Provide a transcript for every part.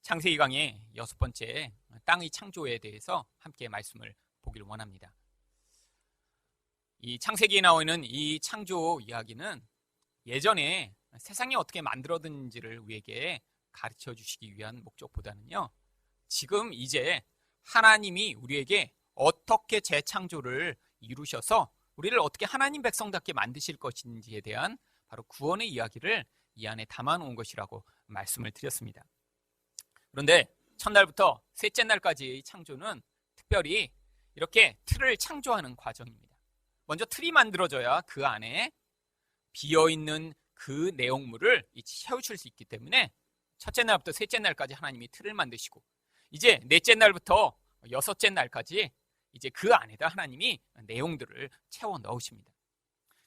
창세기 강의 6번째 땅의 창조에 대해서 함께 말씀을 보기를 원합니다. 이 창세기에 나오는 이 창조 이야기는 예전에 세상이 어떻게 만들어졌는지를 우리에게 가르쳐 주시기 위한 목적보다는요, 지금 이제 하나님이 우리에게 어떻게 재창조를 이루셔서 우리를 어떻게 하나님 백성답게 만드실 것인지에 대한 바로 구원의 이야기를 이 안에 담아놓은 것이라고 말씀을 드렸습니다. 그런데 첫날부터 셋째 날까지의 창조는 특별히 이렇게 틀을 창조하는 과정입니다. 먼저 틀이 만들어져야 그 안에 비어있는 그 내용물을 채우실 수 있기 때문에 첫째 날부터 셋째 날까지 하나님이 틀을 만드시고, 이제 넷째 날부터 여섯째 날까지 이제 그 안에다 하나님이 내용들을 채워 넣으십니다.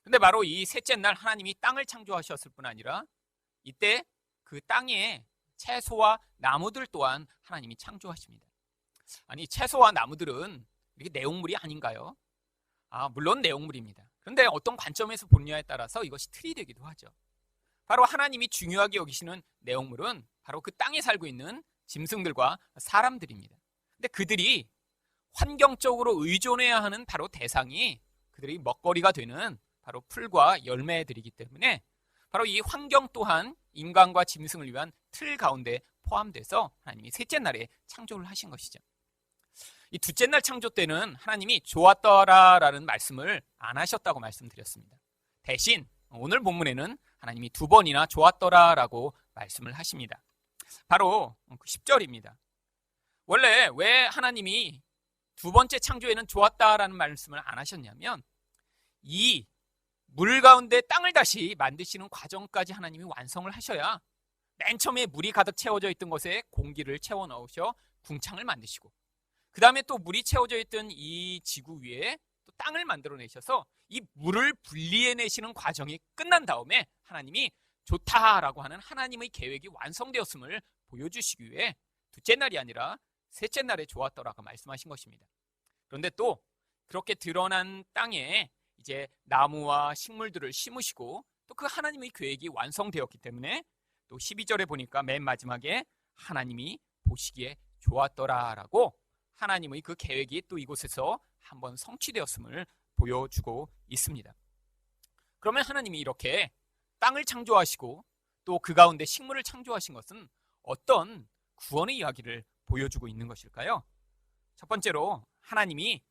근데 바로 이 셋째 날 하나님이 땅을 창조하셨을 뿐 아니라 이때 그 땅에 채소와 나무들 또한 하나님이 창조하십니다. 아니, 채소와 나무들은 이렇게 내용물이 아닌가요? 물론 내용물입니다. 그런데 어떤 관점에서 보느냐에 따라서 이것이 틀이 되기도 하죠. 바로 하나님이 중요하게 여기시는 내용물은 바로 그 땅에 살고 있는 짐승들과 사람들입니다. 근데 그들이 환경적으로 의존해야 하는 바로 대상이 그들이 먹거리가 되는 바로 풀과 열매들이기 때문에 바로 이 환경 또한 인간과 짐승을 위한 틀 가운데 포함돼서 하나님이 셋째 날에 창조를 하신 것이죠. 이 둘째 날 창조 때는 하나님이 좋았더라라는 말씀을 안 하셨다고 말씀드렸습니다. 대신 오늘 본문에는 하나님이 두 번이나 좋았더라라고 말씀을 하십니다. 바로 10절입니다. 원래 왜 하나님이 두 번째 창조에는 좋았다라는 말씀을 안 하셨냐면, 이 물 가운데 땅을 다시 만드시는 과정까지 하나님이 완성을 하셔야 맨 처음에 물이 가득 채워져 있던 것에 공기를 채워 넣으셔 궁창을 만드시고, 그 다음에 또 물이 채워져 있던 이 지구 위에 또 땅을 만들어내셔서 이 물을 분리해내시는 과정이 끝난 다음에 하나님이 좋다라고 하는 하나님의 계획이 완성되었음을 보여주시기 위해 둘째 날이 아니라 셋째 날에 좋았더라고 말씀하신 것입니다. 그런데 또 그렇게 드러난 땅에 이제 나무와 식물들을 심으시고 또 그 하나님의 계획이 완성되었기 때문에 또 12절에 보니까 맨 마지막에 하나님이 보시기에 좋았더라라고 하나님의 그 계획이 또 이곳에서 한번 성취되었음을 보여주고 있습니다. 그러면 하나님이 이렇게 땅을 창조하시고 또 그 가운데 식물을 창조하신 것은 어떤 구원의 이야기를 보여주고 있는 것일까요? 첫 번째로 하나님이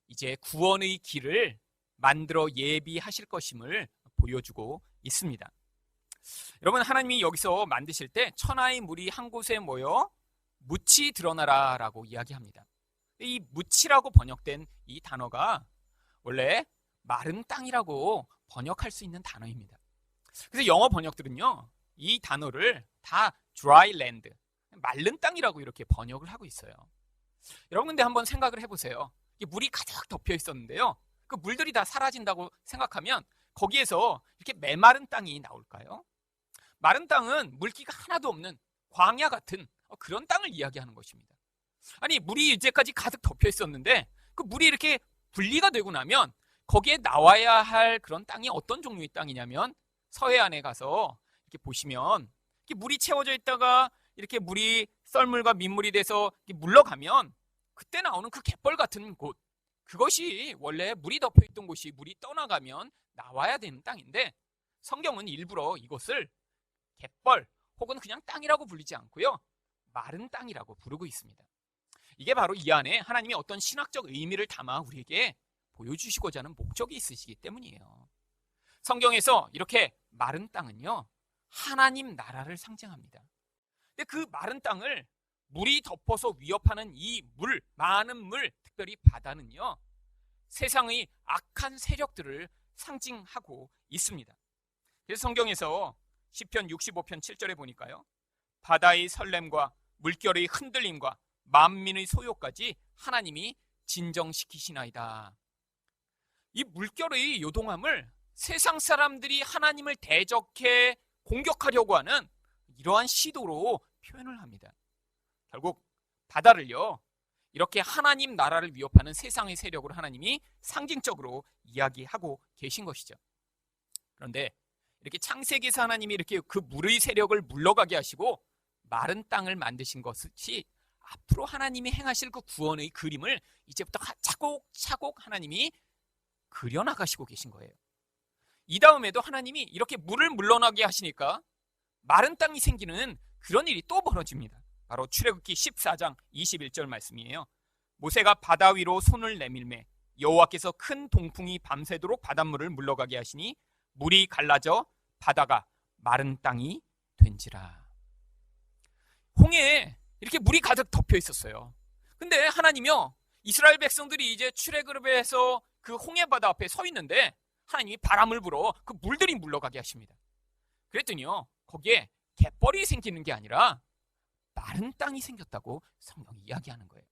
이제 구원의 길을 만들어 예비하실 것임을 보여주고 있습니다. 여러분, 하나님이 여기서 만드실 때 천하의 물이 한 곳에 모여 묻이 드러나라 라고 이야기합니다. 이 묻이라고 번역된 이 단어가 원래 마른 땅이라고 번역할 수 있는 단어입니다. 그래서 영어 번역들은요, 이 단어를 다 dry land, 마른 땅이라고 이렇게 번역을 하고 있어요. 여러분, 근데 한번 생각을 해보세요. 물이 가득 덮여 있었는데요, 그 물들이 다 사라진다고 생각하면 거기에서 이렇게 메마른 땅이 나올까요? 마른 땅은 물기가 하나도 없는 광야 같은 그런 땅을 이야기하는 것입니다. 아니, 물이 이제까지 가득 덮여 있었는데 그 물이 이렇게 분리가 되고 나면 거기에 나와야 할 그런 땅이 어떤 종류의 땅이냐면, 서해안에 가서 이렇게 보시면 이렇게 물이 채워져 있다가 이렇게 물이 썰물과 민물이 돼서 물러가면 그때 나오는 그 갯벌 같은 곳, 그것이 원래 물이 덮여 있던 곳이 물이 떠나가면 나와야 되는 땅인데, 성경은 일부러 이것을 갯벌 혹은 그냥 땅이라고 부르지 않고요, 마른 땅이라고 부르고 있습니다. 이게 바로 이 안에 하나님이 어떤 신학적 의미를 담아 우리에게 보여주시고자 하는 목적이 있으시기 때문이에요. 성경에서 이렇게 마른 땅은요, 하나님 나라를 상징합니다. 근데 그 마른 땅을 물이 덮어서 위협하는 이 물, 많은 물, 특별히 바다는요, 세상의 악한 세력들을 상징하고 있습니다. 그래서 성경에서 시편 65편 7절에 보니까요, 바다의 설렘과 물결의 흔들림과 만민의 소요까지 하나님이 진정시키시나이다. 이 물결의 요동함을 세상 사람들이 하나님을 대적해 공격하려고 하는 이러한 시도로 표현을 합니다. 결국 바다를요, 이렇게 하나님 나라를 위협하는 세상의 세력으로 하나님이 상징적으로 이야기하고 계신 것이죠. 그런데 이렇게 창세기에서 하나님이 이렇게 그 물의 세력을 물러가게 하시고 마른 땅을 만드신 것이 앞으로 하나님이 행하실 그 구원의 그림을 이제부터 차곡차곡 하나님이 그려나가시고 계신 거예요. 이 다음에도 하나님이 이렇게 물을 물러나게 하시니까 마른 땅이 생기는 그런 일이 또 벌어집니다. 바로 출애굽기 14장 21절 말씀이에요. 모세가 바다 위로 손을 내밀매 여호와께서 큰 동풍이 밤새도록 바닷물을 물러가게 하시니 물이 갈라져 바다가 마른 땅이 된지라. 홍해에 이렇게 물이 가득 덮여 있었어요. 근데 하나님이요, 이스라엘 백성들이 이제 출애굽에서 그 홍해 바다 앞에 서 있는데 하나님이 바람을 불어 그 물들이 물러가게 하십니다. 그랬더니요, 거기에 갯벌이 생기는 게 아니라 마른 땅이 생겼다고 성경이 이야기하는 거예요.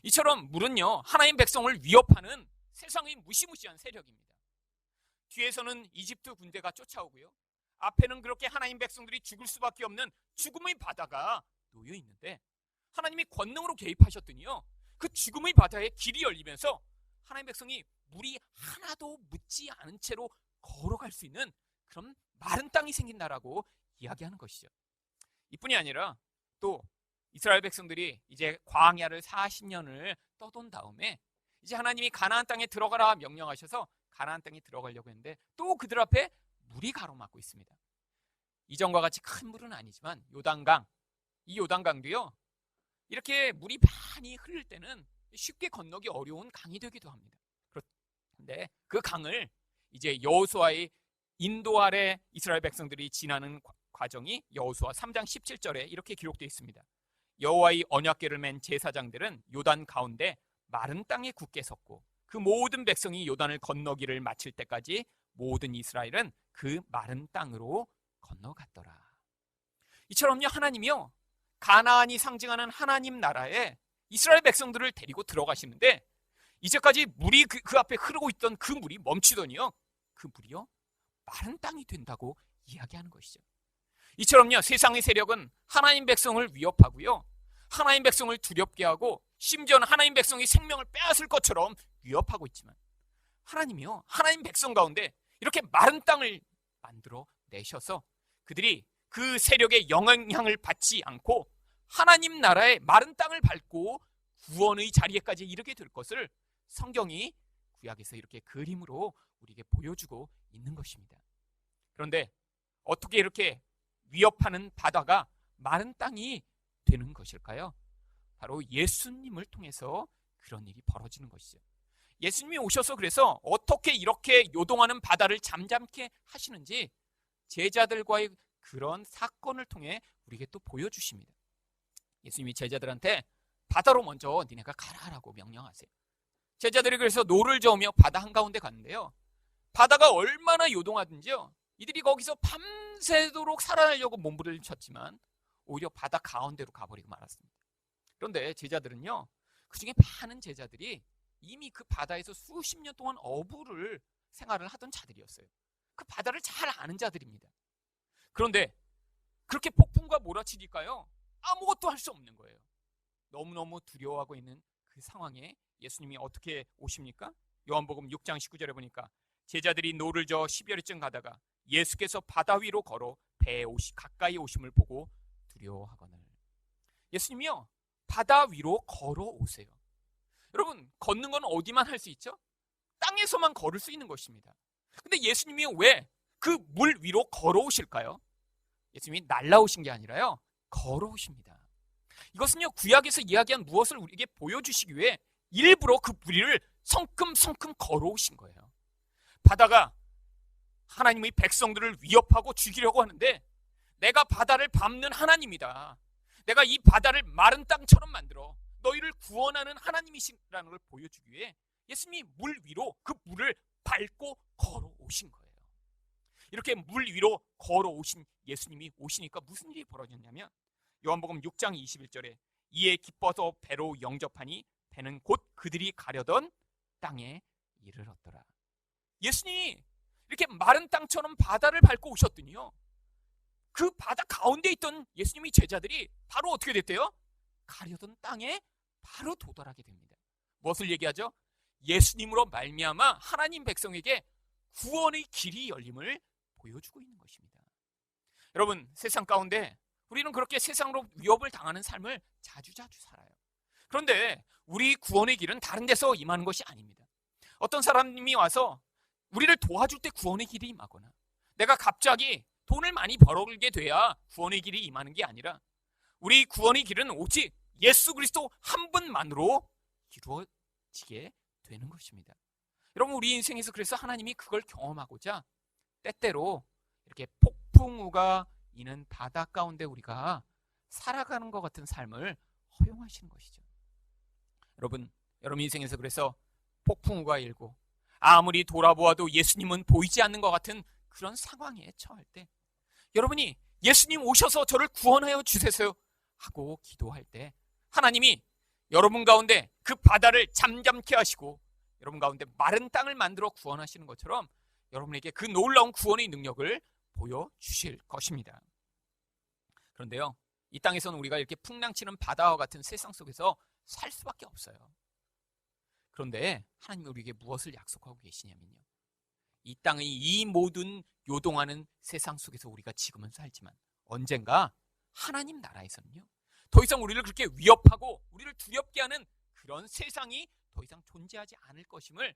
이처럼 물은요, 하나님 백성을 위협하는 세상의 무시무시한 세력입니다. 뒤에서는 이집트 군대가 쫓아오고요, 앞에는 그렇게 하나님 백성들이 죽을 수밖에 없는 죽음의 바다가 놓여 있는데 하나님이 권능으로 개입하셨더니요, 그 죽음의 바다에 길이 열리면서 하나님 백성이 물이 하나도 묻지 않은 채로 걸어갈 수 있는 그런 마른 땅이 생긴다라고 이야기하는 것이죠. 이뿐이 아니라 또 이스라엘 백성들이 이제 광야를 40년을 떠돈 다음에 이제 하나님이 가나안 땅에 들어가라 명령하셔서 가나안 땅에 들어가려고 했는데 또 그들 앞에 물이 가로막고 있습니다. 이전과 같이 큰 물은 아니지만 요단강, 이 요단강도요, 이렇게 물이 많이 흐를 때는 쉽게 건너기 어려운 강이 되기도 합니다. 그런데 그 강을 이제 여호수아의 인도 아래 이스라엘 백성들이 지나는 과정이 여호수아 3장 17절에 이렇게 기록되어 있습니다. 여호와의 언약궤를 맨 제사장들은 요단 가운데 마른 땅에 굳게 섰고 그 모든 백성이 요단을 건너기를 마칠 때까지 모든 이스라엘은 그 마른 땅으로 건너갔더라. 이처럼요, 하나님이요, 가나안이 상징하는 하나님 나라에 이스라엘 백성들을 데리고 들어가시는데 이제까지 물이 그 앞에 흐르고 있던 그 물이 멈추더니요, 그 물이요, 마른 땅이 된다고 이야기하는 것이죠. 이처럼요, 세상의 세력은 하나님 백성을 위협하고요, 하나님 백성을 두렵게 하고 심지어는 하나님 백성의 생명을 빼앗을 것처럼 위협하고 있지만 하나님이요, 하나님 백성 가운데 이렇게 마른 땅을 만들어 내셔서 그들이 그 세력의 영향을 받지 않고 하나님 나라의 마른 땅을 밟고 구원의 자리에까지 이르게 될 것을 성경이 구약에서 이렇게 그림으로 우리에게 보여주고 있는 것입니다. 그런데 어떻게 이렇게 위협하는 바다가 마른 땅이 되는 것일까요? 바로 예수님을 통해서 그런 일이 벌어지는 것이죠. 예수님이 오셔서 그래서 어떻게 이렇게 요동하는 바다를 잠잠케 하시는지 제자들과의 그런 사건을 통해 우리에게 또 보여주십니다. 예수님이 제자들한테 바다로 먼저 니네가 가라라고 명령하세요. 제자들이 그래서 노를 저으며 바다 한가운데 갔는데요, 바다가 얼마나 요동하든지요, 이들이 거기서 밤새도록 살아나려고 몸부림쳤지만 오히려 바다 가운데로 가버리고 말았습니다. 그런데 제자들은요, 그중에 많은 제자들이 이미 그 바다에서 수십 년 동안 어부를 생활을 하던 자들이었어요. 그 바다를 잘 아는 자들입니다. 그런데 그렇게 폭풍과 몰아치니까요, 아무것도 할 수 없는 거예요. 너무너무 두려워하고 있는 그 상황에 예수님이 어떻게 오십니까? 요한복음 6장 19절에 보니까 제자들이 노를 저어 10여리쯤 가다가 예수께서 바다 위로 걸어 배에 가까이 오심을 보고 두려워하거늘. 예수님이요, 바다 위로 걸어오세요. 여러분, 걷는 건 어디만 할 수 있죠? 땅에서만 걸을 수 있는 것입니다. 근데 예수님이 왜 그 물 위로 걸어오실까요? 예수님이 날아오신 게 아니라요, 걸어오십니다. 이것은요, 구약에서 이야기한 무엇을 우리에게 보여주시기 위해 일부러 그 무리를 성큼성큼 걸어오신 거예요. 바다가 하나님의 백성들을 위협하고 죽이려고 하는데 내가 바다를 밟는 하나님이다, 내가 이 바다를 마른 땅처럼 만들어 너희를 구원하는 하나님이시라는 걸 보여주기 위해 예수님이 물 위로 그 물을 밟고 걸어오신 거예요. 이렇게 물 위로 걸어오신 예수님이 오시니까 무슨 일이 벌어졌냐면 요한복음 6장 21절에 이에 기뻐서 배로 영접하니 배는 곧 그들이 가려던 땅에 이르렀더라. 예수님이 이렇게 마른 땅처럼 바다를 밟고 오셨더니요, 그 바다 가운데 있던 예수님의 제자들이 바로 어떻게 됐대요? 가려던 땅에 바로 도달하게 됩니다. 무엇을 얘기하죠? 예수님으로 말미암아 하나님 백성에게 구원의 길이 열림을 보여주고 있는 것입니다. 여러분, 세상 가운데 우리는 그렇게 세상으로 위협을 당하는 삶을 자주자주 살아요. 그런데 우리 구원의 길은 다른 데서 임하는 것이 아닙니다. 어떤 사람이 와서 우리를 도와줄 때 구원의 길이 임하거나, 내가 갑자기 돈을 많이 벌어들게 돼야 구원의 길이 임하는 게 아니라, 우리 구원의 길은 오직 예수 그리스도 한 분만으로 이루어지게 되는 것입니다. 여러분, 우리 인생에서 그래서 하나님이 그걸 경험하고자 때때로 이렇게 폭풍우가 이는 바다 가운데 우리가 살아가는 것 같은 삶을 허용하시는 것이죠. 여러분 인생에서 그래서 폭풍우가 일고 아무리 돌아보아도 예수님은 보이지 않는 것 같은 그런 상황에 처할 때, 여러분이 예수님 오셔서 저를 구원하여 주세요 하고 기도할 때, 하나님이 여러분 가운데 그 바다를 잠잠케 하시고 여러분 가운데 마른 땅을 만들어 구원하시는 것처럼 여러분에게 그 놀라운 구원의 능력을 보여주실 것입니다. 그런데요, 이 땅에서는 우리가 이렇게 풍랑치는 바다와 같은 세상 속에서 살 수밖에 없어요. 그런데 하나님이 우리에게 무엇을 약속하고 계시냐면요, 이 땅의 이 모든 요동하는 세상 속에서 우리가 지금은 살지만 언젠가 하나님 나라에서는요, 더 이상 우리를 그렇게 위협하고 우리를 두렵게 하는 그런 세상이 더 이상 존재하지 않을 것임을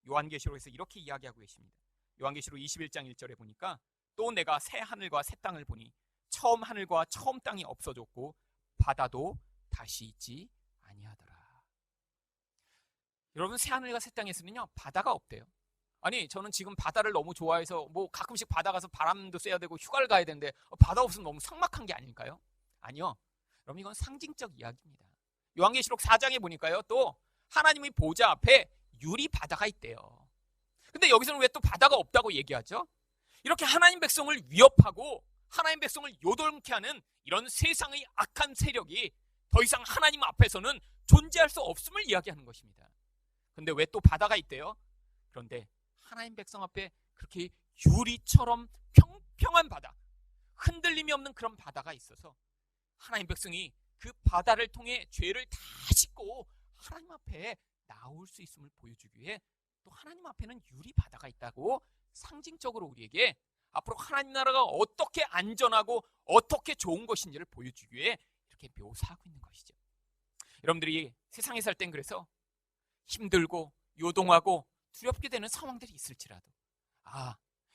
요한계시록에서 이렇게 이야기하고 계십니다. 요한계시록 21장 1절에 보니까, 또 내가 새 하늘과 새 땅을 보니 처음 하늘과 처음 땅이 없어졌고 바다도 다시 있지 아니하더라. 여러분, 새 하늘과 새 땅에서는요 바다가 없대요. 아니, 저는 지금 바다를 너무 좋아해서 뭐 가끔씩 바다 가서 바람도 쐬야 되고 휴가를 가야 되는데 바다 없으면 너무 삭막한 게 아닐까요? 아니요, 여러분, 이건 상징적 이야기입니다. 요한계시록 4장에 보니까요, 또 하나님의 보좌 앞에 유리 바다가 있대요. 근데 여기서는 왜 또 바다가 없다고 얘기하죠? 이렇게 하나님 백성을 위협하고 하나님 백성을 요동케 하는 이런 세상의 악한 세력이 더 이상 하나님 앞에서는 존재할 수 없음을 이야기하는 것입니다. 근데 왜 또 바다가 있대요? 그런데 하나님 백성 앞에 그렇게 유리처럼 평평한 바다, 흔들림이 없는 그런 바다가 있어서 하나님 백성이 그 바다를 통해 죄를 다 씻고 하나님 앞에 나올 수 있음을 보여주기 위해 또 하나님 앞에는 유리 바다가 있다고 상징적으로 우리에게 앞으로 하나님 나라가 어떻게 안전하고 어떻게 좋은 것인지를 보여주기 위해 이렇게 묘사하고 있는 것이죠. 여러분들이 세상에 살 땐 그래서 힘들고 요동하고 두렵게 되는 상황들이 있을지라도,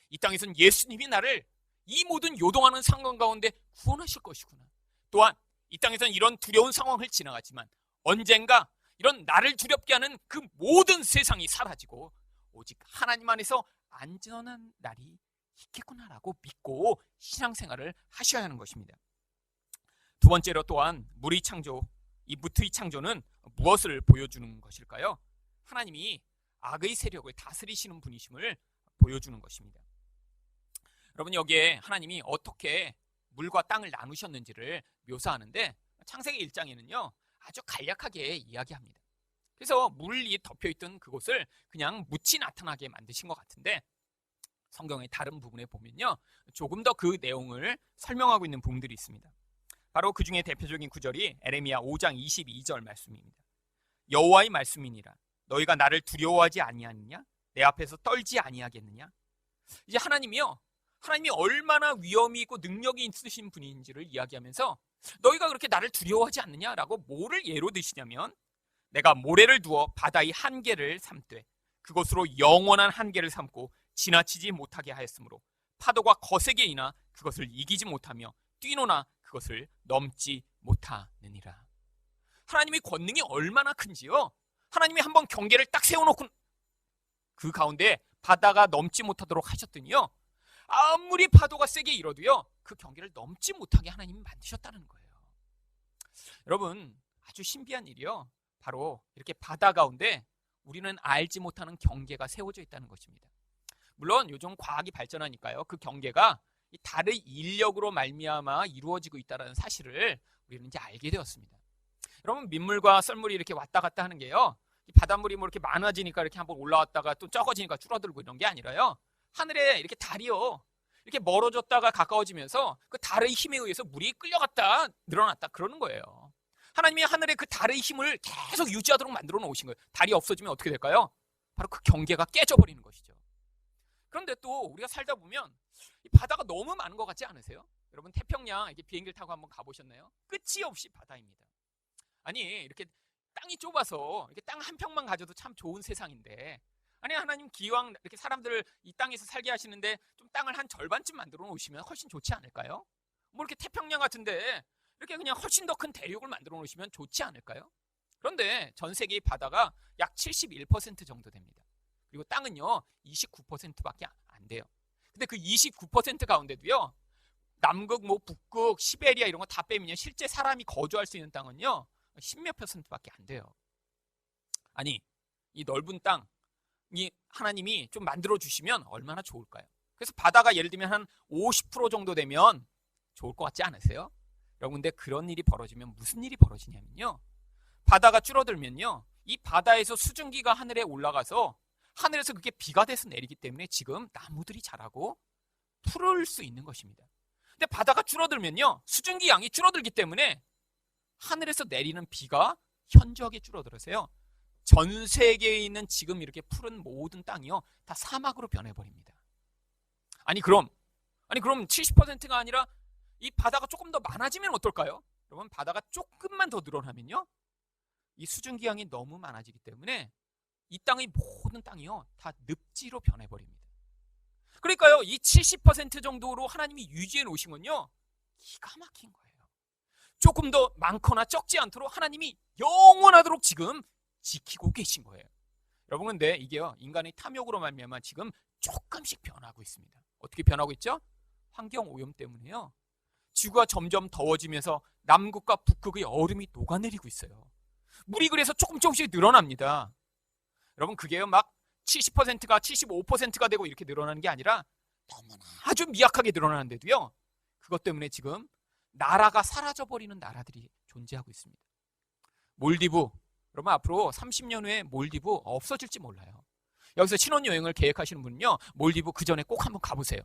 이 땅에서는 예수님이 나를 이 모든 요동하는 상황 가운데 구원하실 것이구나. 또한 이 땅에서는 이런 두려운 상황을 지나가지만 언젠가 이런 나를 두렵게 하는 그 모든 세상이 사라지고 오직 하나님 안에서 안전한 날이 있겠구나라고 믿고 신앙생활을 하셔야 하는 것입니다. 두 번째로 또한 무의 창조, 이 무의 창조는 무엇을 보여주는 것일까요? 하나님이 악의 세력을 다스리시는 분이심을 보여주는 것입니다. 여러분, 여기에 하나님이 어떻게 물과 땅을 나누셨는지를 묘사하는데 창세기 1장에는요 아주 간략하게 이야기합니다. 그래서 물이 덮여있던 그곳을 그냥 묻이 나타나게 만드신 것 같은데, 성경의 다른 부분에 보면요 조금 더 그 내용을 설명하고 있는 부분들이 있습니다. 바로 그 중에 대표적인 구절이 에레미야 5장 22절 말씀입니다. 여호와의 말씀이니라, 너희가 나를 두려워하지 아니하느냐? 내 앞에서 떨지 아니하겠느냐? 이제 하나님이 얼마나 위엄이 있고 능력이 있으신 분인지를 이야기하면서 너희가 그렇게 나를 두려워하지 않느냐라고 뭐를 예로 드시냐면, 내가 모래를 두어 바다의 한계를 삼되 그것으로 영원한 한계를 삼고 지나치지 못하게 하였으므로 파도가 거세게 이나 그것을 이기지 못하며 뛰노나 그것을 넘지 못하느니라. 하나님의 권능이 얼마나 큰지요. 하나님이 한번 경계를 딱 세워놓고 그 가운데 바다가 넘지 못하도록 하셨더니요, 아무리 파도가 세게 일어도요 그 경계를 넘지 못하게 하나님이 만드셨다는 거예요. 여러분, 아주 신비한 일이요, 바로 이렇게 바다 가운데 우리는 알지 못하는 경계가 세워져 있다는 것입니다. 물론 요즘 과학이 발전하니까요 그 경계가 이 달의 인력으로 말미암아 이루어지고 있다는 사실을 우리는 이제 알게 되었습니다. 여러분, 민물과 썰물이 이렇게 왔다 갔다 하는 게요, 이 바닷물이 뭐 이렇게 많아지니까 이렇게 한번 올라왔다가 또 적어지니까 줄어들고 이런 게 아니라요, 하늘에 이렇게 달이요 이렇게 멀어졌다가 가까워지면서 그 달의 힘에 의해서 물이 끌려갔다 늘어났다 그러는 거예요. 하나님이 하늘에 그 달의 힘을 계속 유지하도록 만들어 놓으신 거예요. 달이 없어지면 어떻게 될까요? 바로 그 경계가 깨져버리는 것이죠. 그런데 또 우리가 살다 보면 이 바다가 너무 많은 것 같지 않으세요? 여러분 태평양 이렇게 비행기를 타고 한번 가보셨나요? 끝이 없이 바다입니다. 아니 이렇게 땅이 좁아서 이렇게 땅 한 평만 가져도 참 좋은 세상인데, 아니 하나님 기왕 이렇게 사람들을 이 땅에서 살게 하시는데 좀 땅을 한 절반쯤 만들어 놓으시면 훨씬 좋지 않을까요? 뭐 이렇게 태평양 같은데 이렇게 그냥 훨씬 더 큰 대륙을 만들어 놓으시면 좋지 않을까요? 그런데 전 세계의 바다가 약 71% 정도 됩니다. 그리고 땅은요 29%밖에 안 돼요. 근데 그 29% 가운데도요, 남극, 뭐 북극, 시베리아 이런 거 다 빼면요, 실제 사람이 거주할 수 있는 땅은요 10몇 %밖에 안 돼요. 아니 이 넓은 땅, 이 하나님이 좀 만들어 주시면 얼마나 좋을까요? 그래서 바다가 예를 들면 한 50% 정도 되면 좋을 것 같지 않으세요? 여러분, 근데 그런 일이 벌어지면 무슨 일이 벌어지냐면요, 바다가 줄어들면요, 이 바다에서 수증기가 하늘에 올라가서 하늘에서 그게 비가 돼서 내리기 때문에 지금 나무들이 자라고 푸를 수 있는 것입니다. 근데 바다가 줄어들면요, 수증기 양이 줄어들기 때문에 하늘에서 내리는 비가 현저하게 줄어들어서요, 전 세계에 있는 지금 이렇게 푸른 모든 땅이요 다 사막으로 변해버립니다. 아니 그럼 70%가 아니라 이 바다가 조금 더 많아지면 어떨까요? 여러분, 바다가 조금만 더 늘어나면요, 이 수증기 양이 너무 많아지기 때문에 이 땅의 모든 땅이요 다 늪지로 변해버립니다. 그러니까요, 이 70% 정도로 하나님이 유지해 놓으신 건요 기가 막힌 거예요. 조금 더 많거나 적지 않도록 하나님이 영원하도록 지금 지키고 계신 거예요. 여러분, 근데 이게요 인간의 탐욕으로 말미암아 지금 조금씩 변하고 있습니다. 어떻게 변하고 있죠? 환경 오염 때문에요, 지구가 점점 더워지면서 남극과 북극의 얼음이 녹아내리고 있어요. 물이 그래서 조금씩 늘어납니다. 여러분, 그게요 막 70%가 75%가 되고 이렇게 늘어나는 게 아니라 너무나 아주 미약하게 늘어나는데도요, 그것 때문에 지금 나라가 사라져버리는 나라들이 존재하고 있습니다. 몰디브, 여러분 앞으로 30년 후에 몰디브 없어질지 몰라요. 여기서 신혼여행을 계획하시는 분은요, 몰디브 그 전에 꼭 한번 가보세요.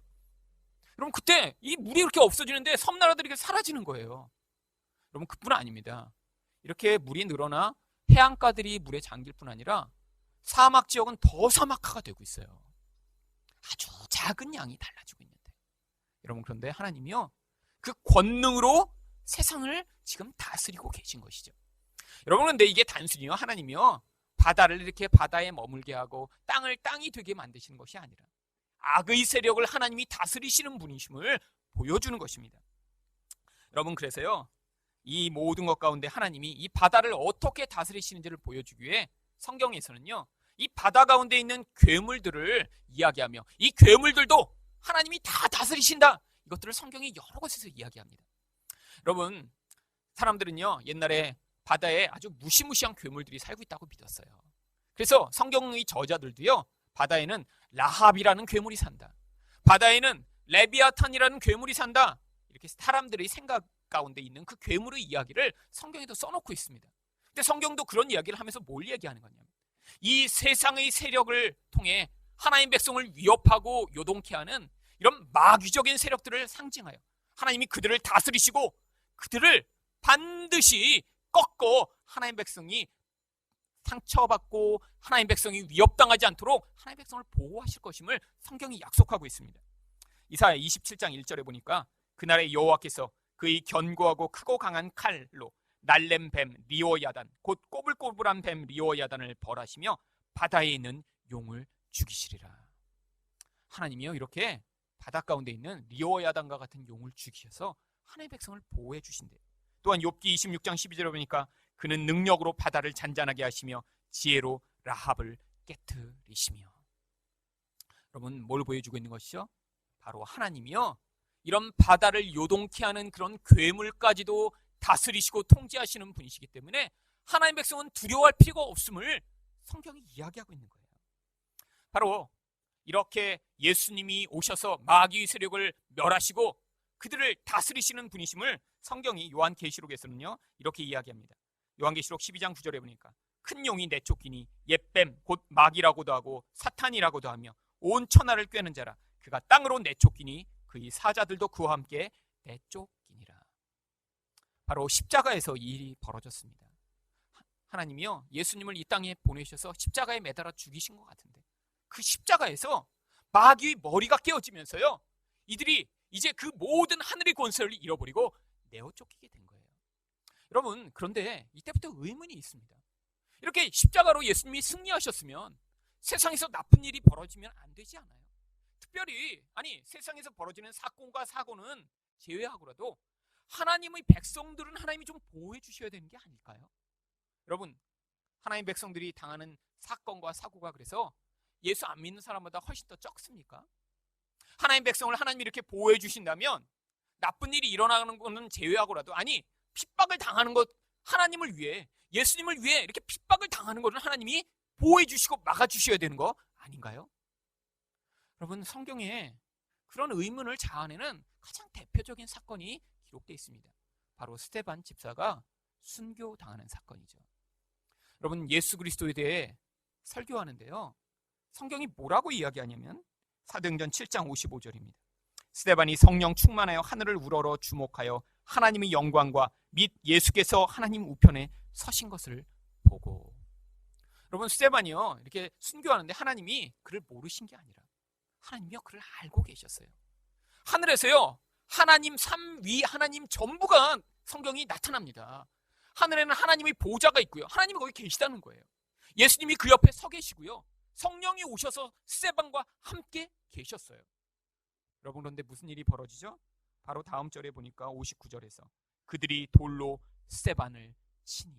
여러분, 그때 이 물이 이렇게 없어지는데 섬나라들이 이렇게 사라지는 거예요. 여러분, 그뿐 아닙니다. 이렇게 물이 늘어나 해안가들이 물에 잠길 뿐 아니라 사막 지역은 더 사막화가 되고 있어요. 아주 작은 양이 달라지고 있는데, 여러분, 그런데 하나님이요 그 권능으로 세상을 지금 다스리고 계신 것이죠. 여러분, 근데 이게 단순히요 하나님이요 바다를 이렇게 바다에 머물게 하고 땅을 땅이 되게 만드시는 것이 아니라 악의 세력을 하나님이 다스리시는 분이심을 보여주는 것입니다. 여러분, 그래서요 이 모든 것 가운데 하나님이 이 바다를 어떻게 다스리시는지를 보여주기 위해 성경에서는요 이 바다 가운데 있는 괴물들을 이야기하며 이 괴물들도 하나님이 다 다스리신다, 이것들을 성경이 여러 곳에서 이야기합니다. 여러분, 사람들은요 옛날에 바다에 아주 무시무시한 괴물들이 살고 있다고 믿었어요. 그래서 성경의 저자들도요 바다에는 라합이라는 괴물이 산다, 바다에는 레비아탄이라는 괴물이 산다, 이렇게 사람들의 생각 가운데 있는 그 괴물의 이야기를 성경에도 써놓고 있습니다. 근데 성경도 그런 이야기를 하면서 뭘 얘기하는 거냐면, 이 세상의 세력을 통해 하나님 백성을 위협하고 요동케 하는 이런 마귀적인 세력들을 상징하여 하나님이 그들을 다스리시고 그들을 반드시 꺾고 하나님 백성이 상처받고 하나님 백성이 위협당하지 않도록 하나님 백성을 보호하실 것임을 성경이 약속하고 있습니다. 이사야 27장 1절에 보니까 그날에 여호와께서 그의 견고하고 크고 강한 칼로 날렘 뱀 리오야단, 곧 꼬불꼬불한 뱀 리오야단을 벌하시며 바다에 있는 용을 죽이시리라. 하나님이요 이렇게 바다 가운데 있는 리오야단과 같은 용을 죽이셔서 하나님의 백성을 보호해 주신대요. 또한 욥기 26장 12절에 보니까 그는 능력으로 바다를 잔잔하게 하시며 지혜로 라합을 깨트리시며. 여러분, 뭘 보여주고 있는 것이죠? 바로 하나님이요 이런 바다를 요동케 하는 그런 괴물까지도 다스리시고 통제하시는 분이시기 때문에 하나님 백성은 두려워할 필요가 없음을 성경이 이야기하고 있는 거예요. 바로 이렇게 예수님이 오셔서 마귀의 세력을 멸하시고 그들을 다스리시는 분이심을 성경이 요한계시록에서는요 이렇게 이야기합니다. 요한계시록 12장 9절에 보니까 큰 용이 내쫓기니 옛뱀 곧 마귀라고도 하고 사탄이라고도 하며 온 천하를 꿰는 자라, 그가 땅으로 내쫓기니 그의 사자들도 그와 함께 내쫓기니라. 바로 십자가에서 이 일이 벌어졌습니다. 하나님이요 예수님을 이 땅에 보내셔서 십자가에 매달아 죽이신 것 같은데, 그 십자가에서 마귀의 머리가 깨어지면서요 이들이 이제 그 모든 하늘의 권세를 잃어버리고 내어 쫓기게 된 거예요. 여러분, 그런데 이때부터 의문이 있습니다. 이렇게 십자가로 예수님이 승리하셨으면 세상에서 나쁜 일이 벌어지면 안 되지 않아요? 특별히 세상에서 벌어지는 사건과 사고는 제외하고라도 하나님의 백성들은 하나님이 좀 보호해 주셔야 되는 게 아닐까요? 여러분, 하나님 백성들이 당하는 사건과 사고가 그래서 예수 안 믿는 사람보다 훨씬 더 적습니까? 하나님 백성을 하나님이 이렇게 보호해 주신다면 나쁜 일이 일어나는 것은 제외하고라도 핍박을 당하는 것, 하나님을 위해, 예수님을 위해 이렇게 핍박을 당하는 것은 하나님이 보호해 주시고 막아 주셔야 되는 거 아닌가요? 여러분, 성경에 그런 의문을 자아내는 가장 대표적인 사건이 기록되어 있습니다. 바로 스데반 집사가 순교당하는 사건이죠. 여러분, 예수 그리스도에 대해 설교하는데요, 성경이 뭐라고 이야기하냐면 사도행전 7장 55절입니다. 스데반이 성령 충만하여 하늘을 우러러 주목하여 하나님의 영광과 및 예수께서 하나님 우편에 서신 것을 보고. 여러분, 스데반이요 이렇게 순교하는데 하나님이 그를 모르신 게 아니라 하나님이요 그를 알고 계셨어요. 하늘에서요 하나님 삼위 하나님 전부가 성경이 나타납니다. 하늘에는 하나님의 보좌가 있고요, 하나님이 거기 계시다는 거예요. 예수님이 그 옆에 서 계시고요, 성령이 오셔서 스데반과 함께 계셨어요. 여러분, 그런데 무슨 일이 벌어지죠? 바로 다음 절에 보니까 59절에서 그들이 돌로 스데반을 치니.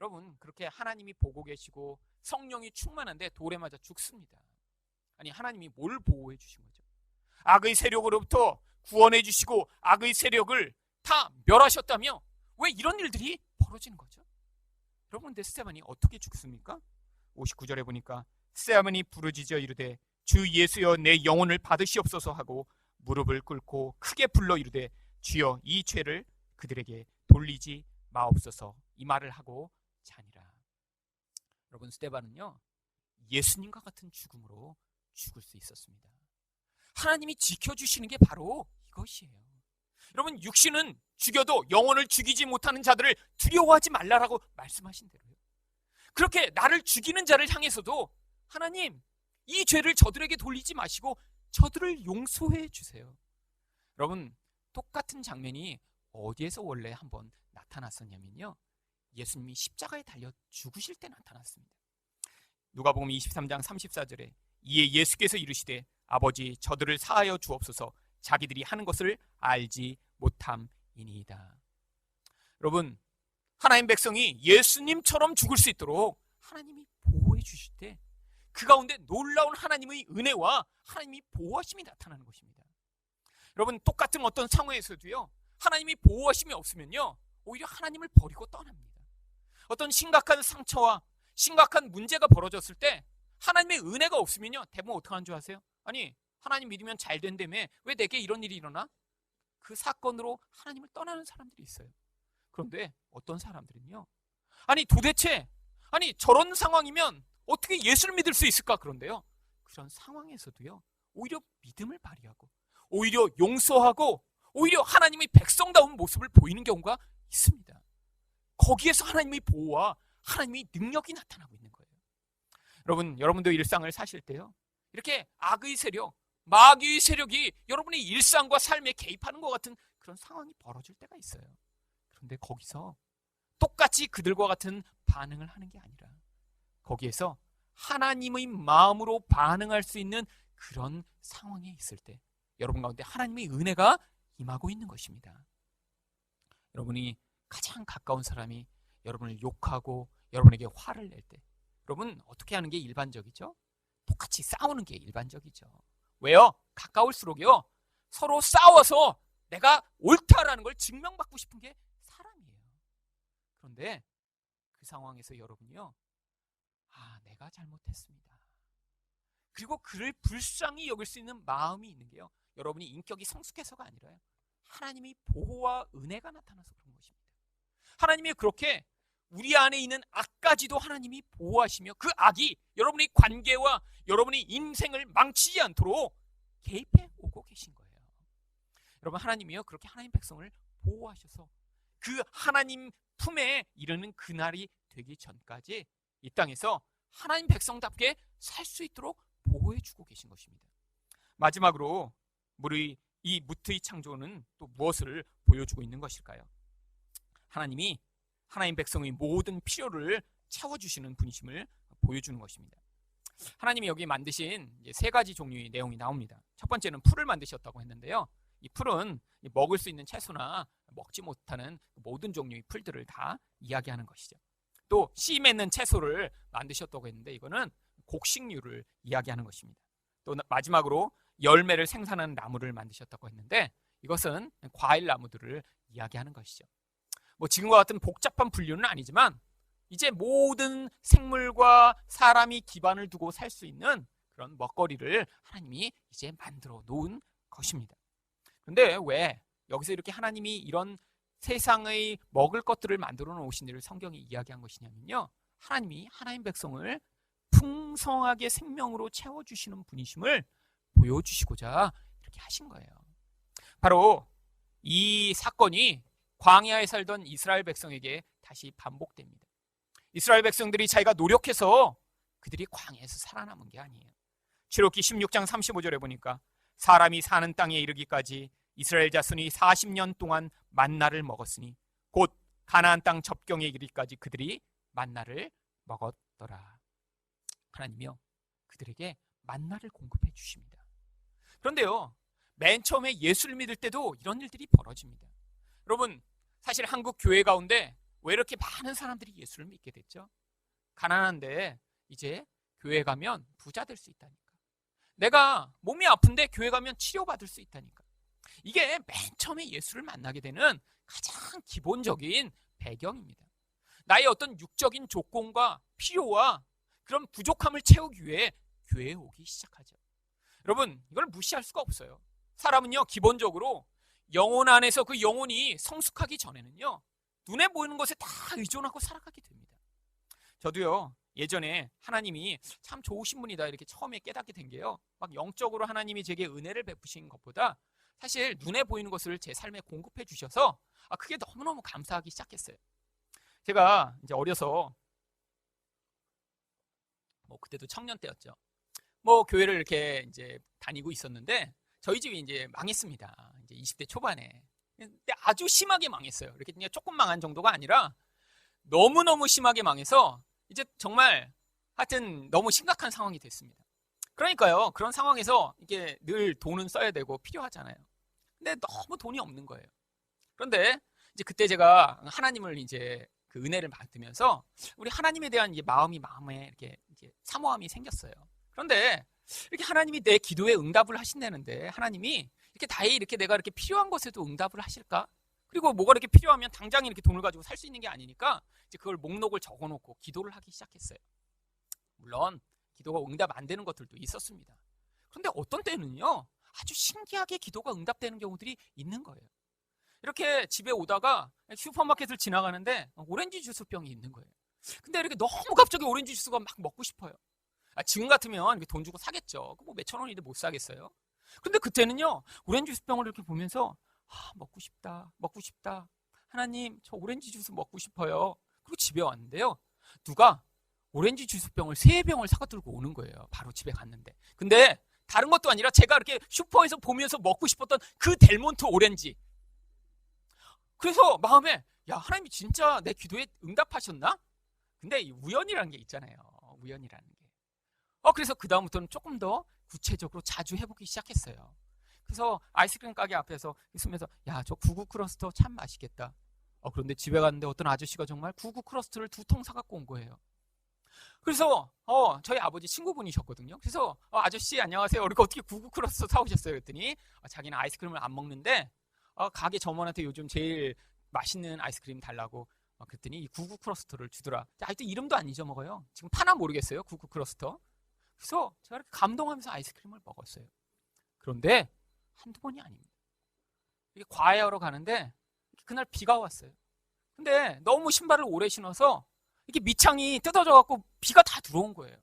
여러분, 그렇게 하나님이 보고 계시고 성령이 충만한데 돌에 맞아 죽습니다. 하나님이 뭘 보호해 주신 거죠? 악의 세력으로부터 구원해 주시고 악의 세력을 다 멸하셨다며 왜 이런 일들이 벌어지는 거죠? 여러분, 근데 스데반이 어떻게 죽습니까? 59절에 보니까 스데반이 부르짖어 이르되 주 예수여 내 영혼을 받으시옵소서 하고 무릎을 꿇고 크게 불러 이르되 주여 이 죄를 그들에게 돌리지 마옵소서, 이 말을 하고 자니라. 여러분, 스데반은요 예수님과 같은 죽음으로 죽을 수 있었습니다. 하나님이 지켜주시는 게 바로 이것이에요. 여러분, 육신은 죽여도 영혼을 죽이지 못하는 자들을 두려워하지 말라라고 말씀하신 대로요, 그렇게 나를 죽이는 자를 향해서도 하나님 이 죄를 저들에게 돌리지 마시고 저들을 용서해 주세요. 여러분, 똑같은 장면이 어디에서 원래 한번 나타났었냐면요, 예수님이 십자가에 달려 죽으실 때 나타났습니다. 누가복음 23장 34절에 이에 예수께서 이르시되 아버지 저들을 사하여 주옵소서 자기들이 하는 것을 알지 못함이니이다. 여러분, 하나님 백성이 예수님처럼 죽을 수 있도록 하나님이 보호해 주실 때 그 가운데 놀라운 하나님의 은혜와 하나님이 보호하심이 나타나는 것입니다. 여러분, 똑같은 어떤 상황에서도요 하나님이 보호하심이 없으면요 오히려 하나님을 버리고 떠납니다. 어떤 심각한 상처와 심각한 문제가 벌어졌을 때 하나님의 은혜가 없으면요 대부분 어떻게 하는 줄 아세요? 하나님 믿으면 잘 된다며 왜 내게 이런 일이 일어나? 그 사건으로 하나님을 떠나는 사람들이 있어요. 그런데 어떤 사람들은요 도대체 저런 상황이면 어떻게 예수를 믿을 수 있을까? 그런데요, 그런 상황에서도요 오히려 믿음을 발휘하고 오히려 용서하고 오히려 하나님의 백성다운 모습을 보이는 경우가 있습니다. 거기에서 하나님의 보호와 하나님의 능력이 나타나고 있는 거예요. 여러분도 일상을 사실 때요 이렇게 악의 세력, 마귀의 세력이 여러분의 일상과 삶에 개입하는 것 같은 그런 상황이 벌어질 때가 있어요. 그런데 거기서 똑같이 그들과 같은 반응을 하는 게 아니라 거기에서 하나님의 마음으로 반응할 수 있는 그런 상황에 있을 때 여러분 가운데 하나님의 은혜가 임하고 있는 것입니다. 여러분이 가장 가까운 사람이 여러분을 욕하고 여러분에게 화를 낼 때 여러분 어떻게 하는 게 일반적이죠? 똑같이 싸우는 게 일반적이죠. 왜요? 가까울수록요 서로 싸워서 내가 옳다라는 걸 증명받고 싶은 게 사람이에요. 그런데 그 상황에서 여러분이요 내가 잘못했습니다. 그리고 그를 불쌍히 여길 수 있는 마음이 있는 게요 여러분이 인격이 성숙해서가 아니라요 하나님의 보호와 은혜가 나타나서 그런 것입니다. 하나님이 그렇게 우리 안에 있는 악까지도 하나님이 보호하시며 그 악이 여러분의 관계와 여러분의 인생을 망치지 않도록 개입해 오고 계신 거예요. 여러분, 하나님이요 그렇게 하나님 백성을 보호하셔서 그 하나님 품에 이르는 그날이 되기 전까지 이 땅에서 하나님 백성답게 살 수 있도록 보호해 주고 계신 것입니다. 마지막으로 우리 이 무트의 창조는 또 무엇을 보여주고 있는 것일까요? 하나님이 하나님 백성의 모든 필요를 채워주시는 분이심을 보여주는 것입니다. 하나님이 여기 만드신 세 가지 종류의 내용이 나옵니다. 첫 번째는 풀을 만드셨다고 했는데요. 이 풀은 먹을 수 있는 채소나 먹지 못하는 모든 종류의 풀들을 다 이야기하는 것이죠. 또 씨 맺는 채소를 만드셨다고 했는데 이거는 곡식류를 이야기하는 것입니다. 또 마지막으로 열매를 생산하는 나무를 만드셨다고 했는데 이것은 과일 나무들을 이야기하는 것이죠. 지금과 같은 복잡한 분류는 아니지만 이제 모든 생물과 사람이 기반을 두고 살 수 있는 그런 먹거리를 하나님이 이제 만들어 놓은 것입니다. 그런데 왜 여기서 이렇게 하나님이 이런 세상의 먹을 것들을 만들어 놓으신 일을 성경이 이야기한 것이냐면요, 하나님이 하나님 백성을 풍성하게 생명으로 채워주시는 분이심을 보여주시고자 이렇게 하신 거예요. 바로 이 사건이 광야에 살던 이스라엘 백성에게 다시 반복됩니다. 이스라엘 백성들이 자기가 노력해서 그들이 광야에서 살아남은 게 아니에요. 출애굽기 16장 35절에 보니까 사람이 사는 땅에 이르기까지 이스라엘 자손이 40년 동안 만나를 먹었으니 곧 가나안 땅 접경에 이르기까지 그들이 만나를 먹었더라. 하나님이요, 그들에게 만나를 공급해 주십니다. 그런데요, 맨 처음에 예수를 믿을 때도 이런 일들이 벌어집니다. 여러분, 사실 한국 교회 가운데 왜 이렇게 많은 사람들이 예수를 믿게 됐죠? 가난한데 이제 교회 가면 부자 될 수 있다니까. 내가 몸이 아픈데 교회 가면 치료받을 수 있다니까. 이게 맨 처음에 예수를 만나게 되는 가장 기본적인 배경입니다. 나의 어떤 육적인 조건과 필요와 그런 부족함을 채우기 위해 교회에 오기 시작하죠. 여러분, 이걸 무시할 수가 없어요. 사람은요, 기본적으로 영혼 안에서 그 영혼이 성숙하기 전에는요, 눈에 보이는 것에 다 의존하고 살아가게 됩니다. 저도요, 예전에 하나님이 참 좋으신 분이다 이렇게 처음에 깨닫게 된 게요, 막 영적으로 하나님이 제게 은혜를 베푸신 것보다 사실 눈에 보이는 것을 제 삶에 공급해 주셔서 그게 너무너무 감사하기 시작했어요. 제가 이제 어려서 그때도 청년 때였죠. 교회를 이렇게 이제 다니고 있었는데 저희 집이 이제 망했습니다. 이제 20대 초반에. 근데 아주 심하게 망했어요. 이렇게 그냥 조금 망한 정도가 아니라 너무너무 심하게 망해서 이제 정말 하여튼 너무 심각한 상황이 됐습니다. 그러니까요, 그런 상황에서 이게 늘 돈은 써야 되고 필요하잖아요. 근데 너무 돈이 없는 거예요. 그런데 이제 그때 제가 하나님을 이제 그 은혜를 받으면서 우리 하나님에 대한 이제 마음에 이렇게 이제 사모함이 생겼어요. 그런데 이렇게 하나님이 내 기도에 응답을 하신다는데 하나님이 이렇게 다행히 이렇게 내가 이렇게 필요한 것에도 응답을 하실까? 그리고 뭐가 이렇게 필요하면 당장 이렇게 돈을 가지고 살 수 있는 게 아니니까 이제 그걸 목록을 적어놓고 기도를 하기 시작했어요. 물론 기도가 응답 안 되는 것들도 있었습니다. 그런데 어떤 때는요, 아주 신기하게 기도가 응답되는 경우들이 있는 거예요. 이렇게 집에 오다가 슈퍼마켓을 지나가는데 오렌지 주스병이 있는 거예요. 근데 이렇게 너무 갑자기 오렌지 주스가 막 먹고 싶어요. 지금 같으면 돈 주고 사겠죠. 몇천 원인데 못 사겠어요. 근데 그때는요, 오렌지 주스병을 이렇게 보면서 먹고 싶다. 하나님, 저 오렌지 주스 먹고 싶어요. 그리고 집에 왔는데요, 누가 오렌지 주스병을 3병을 사가 들고 오는 거예요. 바로 집에 갔는데. 근데 다른 것도 아니라 제가 이렇게 슈퍼에서 보면서 먹고 싶었던 그 델몬트 오렌지. 그래서 마음에, 야, 하나님이 진짜 내 기도에 응답하셨나? 근데 이 우연이라는 게 있잖아요. 우연이라는 게. 그래서 그 다음부터는 조금 더 구체적으로 자주 해보기 시작했어요. 그래서 아이스크림 가게 앞에서 있으면서, 야, 저 구구 크러스터 참 맛있겠다. 그런데 집에 갔는데 어떤 아저씨가 정말 구구 크러스터를 2통 사갖고 온 거예요. 그래서 저희 아버지 친구분이셨거든요. 그래서 아저씨 안녕하세요. 그러니까 어떻게 구구 크러스터 사오셨어요? 그랬더니 자기는 아이스크림을 안 먹는데 가게 점원한테 요즘 제일 맛있는 아이스크림 달라고 그랬더니 이 구구 크러스터를 주더라. 하여튼 이름도 안 잊어먹어요. 지금 파나 모르겠어요. 구구 크러스터. 그래서 제가 이렇게 감동하면서 아이스크림을 먹었어요. 그런데 한두 번이 아닙니다. 이게 과외하러 가는데 그날 비가 왔어요. 근데 너무 신발을 오래 신어서 이렇게 밑창이 뜯어져갖고 비가 다 들어온 거예요.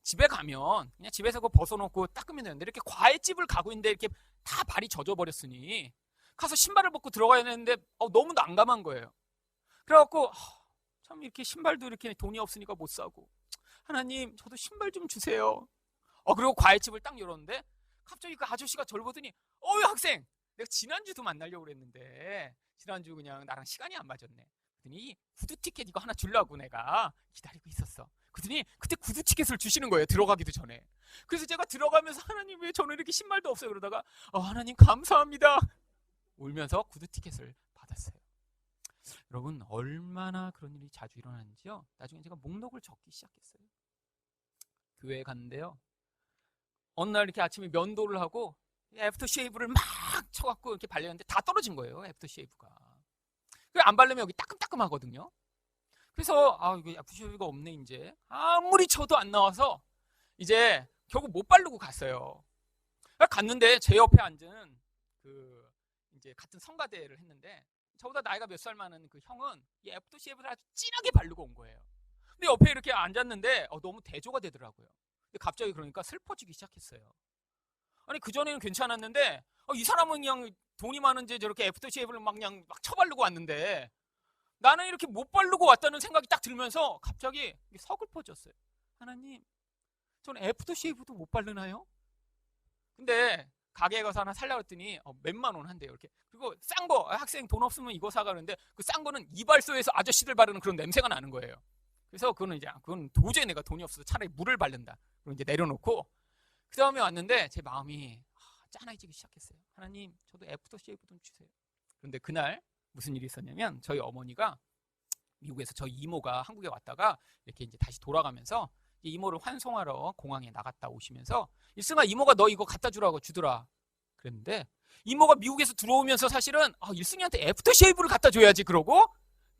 집에 가면 그냥 집에서 그거 벗어놓고 닦으면 되는데 이렇게 과외집을 가고 있는데 이렇게 다 발이 젖어버렸으니 가서 신발을 벗고 들어가야 되는데 너무 난감한 거예요. 그래갖고 참 이렇게 신발도 이렇게 돈이 없으니까 못 사고, 하나님 저도 신발 좀 주세요. 그리고 과외집을 딱 열었는데 갑자기 그 아저씨가 저를 보더니 학생, 내가 지난주도 만나려고 그랬는데 지난주 그냥 나랑 시간이 안 맞았네. 그랬더니 구두 티켓 이거 하나 주려고 내가 기다리고 있었어. 그랬더니 그때 구두 티켓을 주시는 거예요, 들어가기도 전에. 그래서 제가 들어가면서 하나님 왜 저는 이렇게 신발도 없어요, 그러다가 하나님 감사합니다 울면서 구두 티켓을 받았어요. 여러분, 얼마나 그런 일이 자주 일어나는지요. 나중에 제가 목록을 적기 시작했어요. 교회에 갔는데요, 어느 날 이렇게 아침에 면도를 하고 애프터 쉐이브를 막 쳐갖고 이렇게 발렸는데 다 떨어진 거예요, 애프터 쉐이브가. 안 바르면 여기 따끔따끔하거든요. 그래서 이거 애프터 쉐이브가 없네. 이제 아무리 쳐도 안 나와서 이제 결국 못 바르고 갔어요. 갔는데 제 옆에 앉은 그 이제 같은 성가대를 했는데 저보다 나이가 몇 살 많은 그 형은 이 애프터 쉐이브를 아주 진하게 바르고 온 거예요. 근데 옆에 이렇게 앉았는데 너무 대조가 되더라고요. 근데 갑자기 그러니까 슬퍼지기 시작했어요. 아니, 그전에는 괜찮았는데 이 사람은 그냥 돈이 많은지 저렇게 애프터 쉐이브를 그냥 막 쳐바르고 왔는데 나는 이렇게 못 바르고 왔다는 생각이 딱 들면서 갑자기 서글퍼졌어요. 하나님, 저는 애프터 쉐이브도 못 바르나요? 근데 가게에 가서 하나 살려고 했더니 몇만 원 한대요, 이렇게. 그리고 싼 거, 학생 돈 없으면 이거 사가는데 그 싼 거는 이발소에서 아저씨들 바르는 그런 냄새가 나는 거예요. 그래서 그건 도저히 내가 돈이 없어서 차라리 물을 바른다. 그리고 이제 내려놓고 그 다음에 왔는데 제 마음이 짠해지기 시작했어요. 하나님, 저도 애프터 쉐이브 좀 주세요. 그런데 그날 무슨 일이 있었냐면 저희 어머니가 미국에서 저희 이모가 한국에 왔다가 이렇게 이제 다시 돌아가면서 이모를 환송하러 공항에 나갔다 오시면서 일승아, 이모가 너 이거 갖다 주라고 주더라 그랬는데 이모가 미국에서 들어오면서 사실은 일승이한테 애프터 쉐이브를 갖다 줘야지 그러고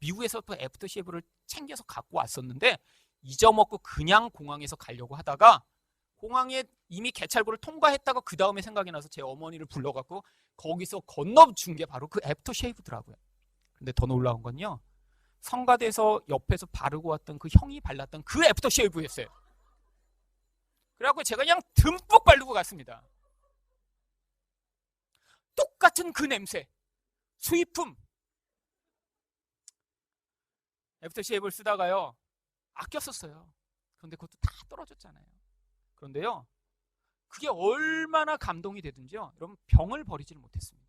미국에서 또 애프터 쉐이브를 챙겨서 갖고 왔었는데 잊어먹고 그냥 공항에서 가려고 하다가 공항에 이미 개찰구를 통과했다가 그 다음에 생각이 나서 제 어머니를 불러갖고 거기서 건너준 게 바로 그 애프터 쉐이브더라고요. 근데 더 놀라운 건요, 성가대에서 옆에서 바르고 왔던 그 형이 발랐던 그 애프터 쉐이브였어요. 그래갖고 제가 그냥 듬뿍 바르고 갔습니다. 똑같은 그 냄새, 수입품. 애프터 쉐이브를 쓰다가요 아껴 썼어요. 그런데 그것도 다 떨어졌잖아요. 그런데요, 그게 얼마나 감동이 되든지요, 여러분, 병을 버리지를 못했습니다.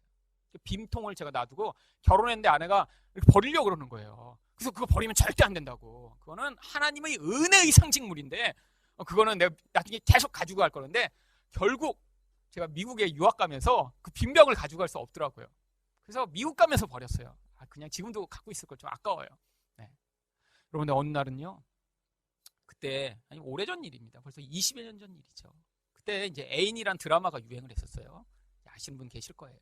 빔통을 제가 놔두고 결혼했는데 아내가 이렇게 버리려고 그러는 거예요. 그래서 그거 버리면 절대 안 된다고. 그거는 하나님의 은혜의 상징물인데 그거는 내가 나중에 계속 가지고 갈 거는데 결국 제가 미국에 유학 가면서 그 빈병을 가지고 갈 수 없더라고요. 그래서 미국 가면서 버렸어요. 그냥 지금도 갖고 있을 걸 좀 아까워요. 네. 여러분, 어느 날은요, 그때 오래전 일입니다. 벌써 20여 년 전 일이죠. 그때 이제 애인이란 드라마가 유행을 했었어요. 아시는 분 계실 거예요.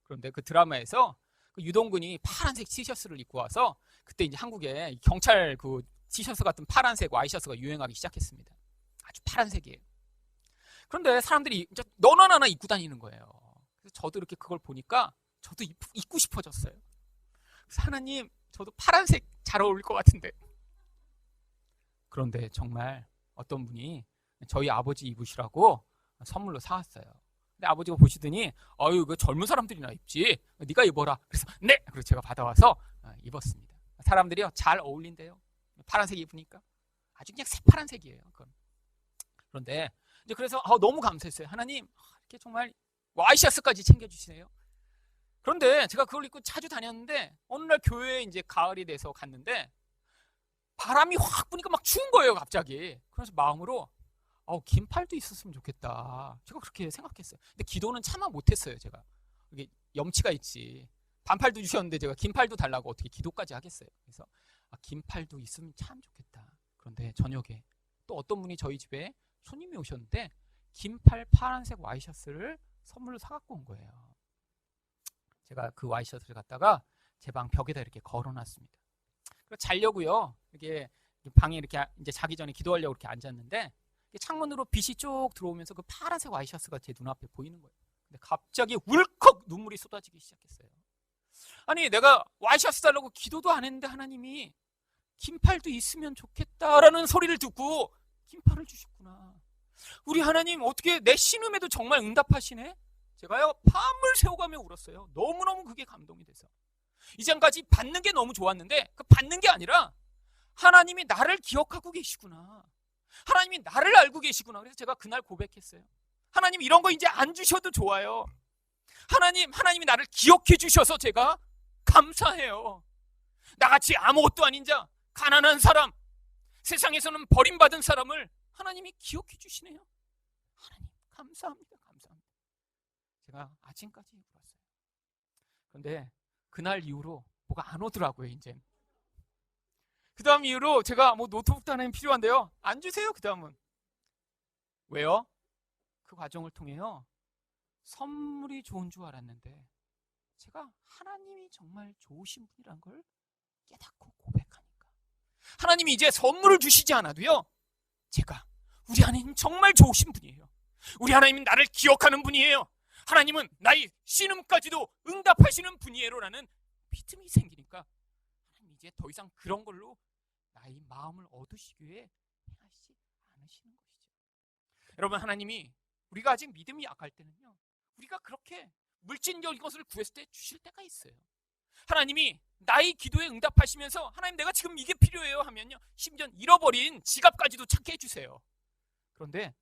그런데 그 드라마에서 그 유동근이 파란색 티셔츠를 입고 와서 그때 이제 한국에 경찰 그 티셔츠 같은 파란색 와이셔츠가 유행하기 시작했습니다. 아주 파란색이에요. 그런데 사람들이 이제 너나 나나 입고 다니는 거예요. 그래서 저도 이렇게 그걸 보니까 저도 입고 싶어졌어요. 그래서 하나님, 저도 파란색 잘 어울릴 것 같은데. 그런데 정말 어떤 분이 저희 아버지 입으시라고 선물로 사왔어요. 근데 아버지가 보시더니 그 젊은 사람들이나 입지, 네가 입어라. 그래서 네! 그래서 제가 받아와서 입었습니다. 사람들이요 잘 어울린대요. 파란색 입으니까 아주 그냥 새파란색이에요. 그건. 그런데 이제 그래서 너무 감사했어요. 하나님, 이렇게 정말 와이셔츠까지 챙겨주시네요. 그런데 제가 그걸 입고 자주 다녔는데 어느 날 교회에 이제 가을이 돼서 갔는데 바람이 확 부니까 막 추운 거예요, 갑자기. 그래서 마음으로 긴팔도 있었으면 좋겠다. 제가 그렇게 생각했어요. 근데 기도는 차마 못했어요, 제가. 이게 염치가 있지. 반팔도 주셨는데 제가 긴팔도 달라고 어떻게 기도까지 하겠어요. 그래서 긴팔도 있으면 참 좋겠다. 그런데 저녁에 또 어떤 분이 저희 집에 손님이 오셨는데 긴팔 파란색 와이셔츠를 선물로 사갖고 온 거예요. 제가 그 와이셔츠를 갖다가 제 방 벽에다 이렇게 걸어놨습니다. 그래서 자려고요. 이렇게 방에 이렇게 이제 자기 전에 기도하려고 이렇게 앉았는데 창문으로 빛이 쭉 들어오면서 그 파란색 와이셔츠가 제 눈앞에 보이는 거예요. 근데 갑자기 울컥 눈물이 쏟아지기 시작했어요. 아니, 내가 와이셔츠 달라고 기도도 안 했는데 하나님이 긴팔도 있으면 좋겠다라는 소리를 듣고 긴팔을 주셨구나. 우리 하나님 어떻게 내 신음에도 정말 응답하시네? 제가요 밤을 새워가며 울었어요. 너무너무 그게 감동이 돼서. 이전까지 받는 게 너무 좋았는데 그 받는 게 아니라 하나님이 나를 기억하고 계시구나. 하나님이 나를 알고 계시구나. 그래서 제가 그날 고백했어요. 하나님, 이런 거 이제 안 주셔도 좋아요. 하나님이 나를 기억해 주셔서 제가 감사해요. 나같이 아무것도 아닌 자, 가난한 사람, 세상에서는 버림받은 사람을 하나님이 기억해 주시네요. 하나님 감사합니다. 감사합니다. 제가 아침까지 울었어요. 그런데 그날 이후로 뭐가 안 오더라고요. 이제 그 다음 이후로 제가 노트북도 하나 필요한데요, 안 주세요. 그 다음은 왜요? 그 과정을 통해요, 선물이 좋은 줄 알았는데 제가 하나님이 정말 좋으신 분이란 걸 깨닫고 고백하니까 하나님이 이제 선물을 주시지 않아도요, 제가 우리 하나님 정말 좋으신 분이에요. 우리 하나님은 나를 기억하는 분이에요. 하나님은 나의 신음까지도 응답하시는 분이에요라는 믿음이 생기니까 하나님 이제 더 이상 그런 걸로 나의 마음을 얻으시기 위해 행하시지 않으시는 것이죠. 여러분, 하나님이 우리가 아직 믿음이 약할 때는요, 우리가 그렇게 물질적인 것을 구했을 때 주실 때가 있어요. 하나님이 나의 기도에 응답하시면서 하나님 내가 지금 이게 필요해요 하면요, 심지어 잃어버린 지갑까지도 찾게 해주세요. 그런데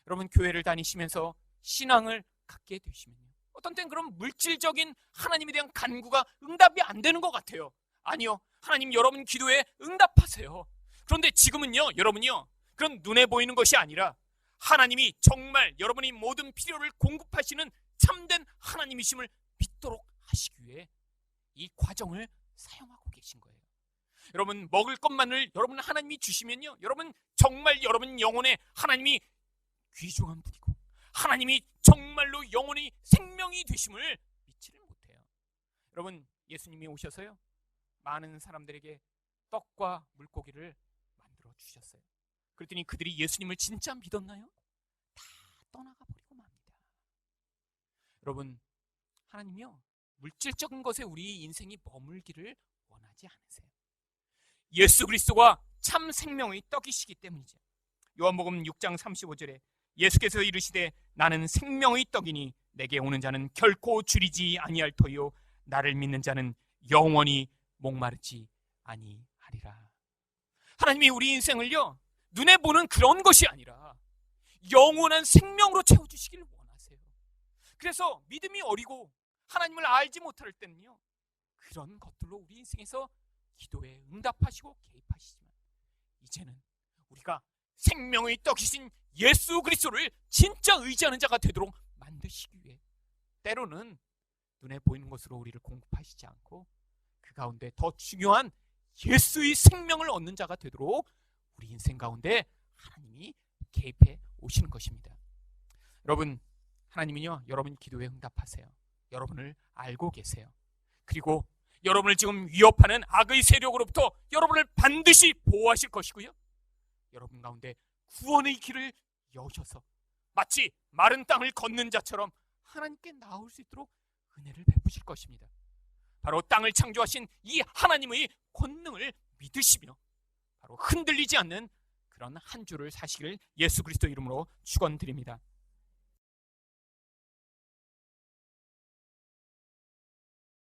여러분, 교회를 다니시면서 신앙을 갖게 되시면요, 어떤 때는 그런 물질적인 하나님에 대한 간구가 응답이 안 되는 것 같아요. 아니요, 하나님 여러분 기도에 응답하세요. 그런데 지금은요, 여러분이요, 그런 눈에 보이는 것이 아니라 하나님이 정말 여러분의 모든 필요를 공급하시는 참된 하나님이심을 믿도록 하시기 위해 이 과정을 사용하고 계신 거예요. 여러분, 먹을 것만을 여러분 하나님이 주시면요, 여러분 정말 여러분 영혼에 하나님이 귀중한 분이고 하나님이 정말로 영혼의 생명이 되심을 믿지를 못해요. 여러분, 예수님이 오셔서요, 많은 사람들에게 떡과 물고기를 만들어 주셨어요. 그랬더니 그들이 예수님을 진짜 믿었나요? 다 떠나가 버리고 맙니다. 여러분, 하나님이요, 물질적인 것에 우리 인생이 머물기를 원하지 않으세요. 예수 그리스도가 참 생명의 떡이시기 때문이죠. 요한복음 6장 35절에 예수께서 이르시되 나는 생명의 떡이니 내게 오는 자는 결코 줄이지 아니할 터요 나를 믿는 자는 영원히 목마르지 아니하리라. 하나님이 우리 인생을요, 눈에 보는 그런 것이 아니라 영원한 생명으로 채워주시기를 원하세요. 그래서 믿음이 어리고 하나님을 알지 못할 때는요, 그런 것들로 우리 인생에서 기도에 응답하시고 개입하시지만 이제는 우리가 생명의 떡이신 예수 그리스도를 진짜 의지하는 자가 되도록 만드시기 위해 때로는 눈에 보이는 것으로 우리를 공급하시지 않고 그 가운데 더 중요한 예수의 생명을 얻는 자가 되도록 우리 인생 가운데 하나님이 개입해 오시는 것입니다. 여러분, 하나님은요, 여러분 기도에 응답하세요. 여러분을 알고 계세요. 그리고 여러분을 지금 위협하는 악의 세력으로부터 여러분을 반드시 보호하실 것이고요, 여러분 가운데 구원의 길을 여셔서 마치 마른 땅을 걷는 자처럼 하나님께 나올 수 있도록 은혜를 베푸실 것입니다. 바로 땅을 창조하신 이 하나님의 권능을 믿으시며 바로 흔들리지 않는 그런 한 주를 사시기를 예수 그리스도 이름으로 축원드립니다.